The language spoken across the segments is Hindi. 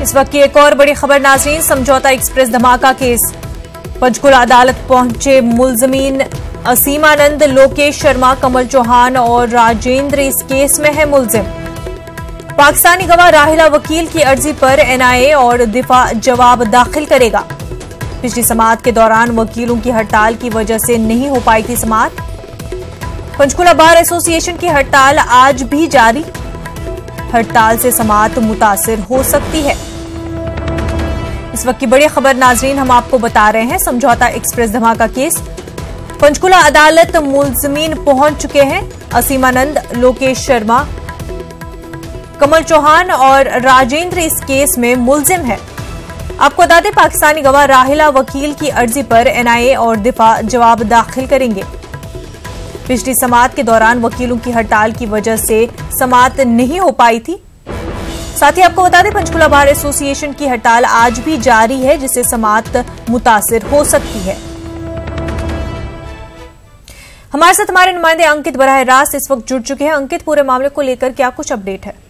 इस वक्त की एक और बड़ी खबर नाज़रीन, समझौता एक्सप्रेस धमाका केस। पंचकुला अदालत पहुंचे मुलजमीन असीमानंद, लोकेश शर्मा, कमल चौहान और राजेंद्र इस केस में है मुलजिम। पाकिस्तानी गवाह राहिला वकील की अर्जी पर एनआईए और दिफा जवाब दाखिल करेगा। पिछली समाअत के दौरान वकीलों की हड़ताल की वजह से नहीं हो पाई थी समाअत। पंचकुला बार एसोसिएशन की हड़ताल आज भी जारी। हड़ताल से समाअत मुतासिर हो सकती है। इस वक्त की बड़ी खबर नाजरीन हम आपको बता रहे हैं, समझौता एक्सप्रेस धमाका केस। पंचकुला अदालत मुलजमीन पहुंच चुके हैं। असीमानंद, लोकेश शर्मा, कमल चौहान और राजेंद्र इस केस में मुलजिम है। आपको बता दें, पाकिस्तानी गवाह राहिला वकील की अर्जी पर एनआईए और दिफा जवाब दाखिल करेंगे। पिछली समाअत के दौरान वकीलों की हड़ताल की वजह से समाअत नहीं हो पाई थी। साथ ही आपको बता दें, पंचकुला बार एसोसिएशन की हड़ताल आज भी जारी है, जिससे समाअत मुतासिर हो सकती है। हमारे साथ हमारे नुमाइंदे अंकित बराह रास्त इस वक्त जुड़ चुके हैं। अंकित, पूरे मामले को लेकर क्या कुछ अपडेट है?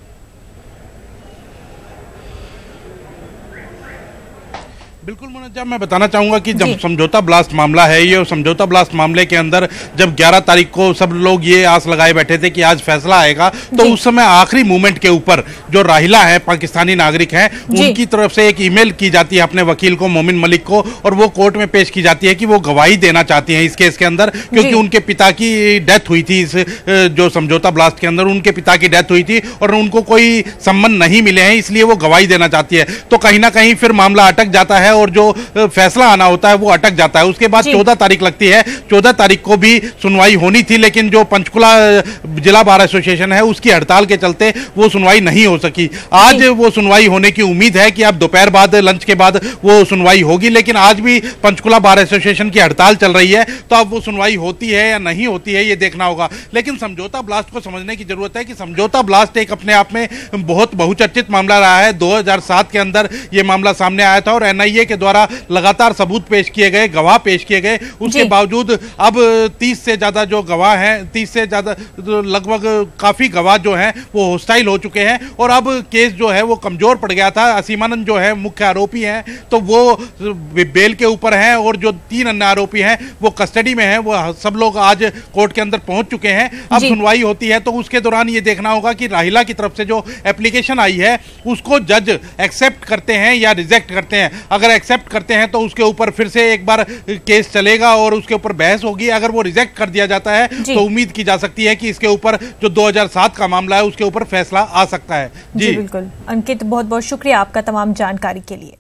बिल्कुल मुनज्जा, मैं बताना चाहूंगा कि जब समझौता ब्लास्ट मामला है ये, और समझौता ब्लास्ट मामले के अंदर जब 11 तारीख को सब लोग ये आस लगाए बैठे थे कि आज फैसला आएगा, तो उस समय आखिरी मोमेंट के ऊपर जो राहिला है, पाकिस्तानी नागरिक हैं, उनकी तरफ से एक ईमेल की जाती है अपने वकील को, मोमिन मलिक को, और वो कोर्ट में पेश की जाती है कि वो गवाही देना चाहती हैं इस केस के अंदर, क्योंकि उनके पिता की डेथ हुई थी। इस जो समझौता ब्लास्ट के अंदर उनके पिता की डेथ हुई थी और उनको कोई सम्मान नहीं मिले हैं, इसलिए वो गवाही देना चाहती है। तो कहीं ना कहीं फिर मामला अटक जाता है और जो फैसला आना होता है वो अटक जाता है। उसके बाद 14 तारीख लगती है। 14 तारीख को भी सुनवाई होनी थी, लेकिन जो पंचकुला जिला बार एसोसिएशन है उसकी हड़ताल के चलते वो सुनवाई नहीं हो सकी। आज वो सुनवाई होने की उम्मीद है कि अब दोपहर बाद, लंच के बाद वो सुनवाई होगी, लेकिन आज भी पंचकुला बार एसोसिएशन की हड़ताल चल रही है। तो अब वो सुनवाई होती है या नहीं होती है ये देखना होगा। लेकिन समझौता ब्लास्ट को समझने की जरूरत है कि समझौता ब्लास्ट एक अपने आप में बहुत बहुचर्चित मामला रहा है। 2007 के अंदर ये मामला सामने आया था और एनआईए के द्वारा लगातार सबूत पेश किए गए, गवाह पेश किए गए। उसके बावजूद अब 30 से ज्यादा जो गवाह हैं, 30 से ज्यादा लगभग काफी गवाह जो हैं वो होस्टाइल हो चुके हैं और अब केस जो है वो कमजोर पड़ गया था। असीमानंद जो है मुख्य आरोपी हैं, तो वो बेल के ऊपर हैं और जो 3 अन्य आरोपी हैं वो कस्टडी में हैं। वो सब लोग आज कोर्ट के अंदर पहुंच चुके हैं। अब सुनवाई होती है तो उसके दौरान ये देखना होगा कि राहिला की तरफ से जो एप्लीकेशन आई है उसको जज एक्सेप्ट करते हैं या रिजेक्ट करते हैं। अगर एक्सेप्ट करते हैं तो उसके ऊपर फिर से एक बार केस चलेगा और उसके ऊपर बहस होगी। अगर वो रिजेक्ट कर दिया जाता है तो उम्मीद की जा सकती है कि इसके ऊपर जो 2007 का मामला है उसके ऊपर फैसला आ सकता है। जी बिल्कुल अंकित, बहुत बहुत शुक्रिया आपका तमाम जानकारी के लिए।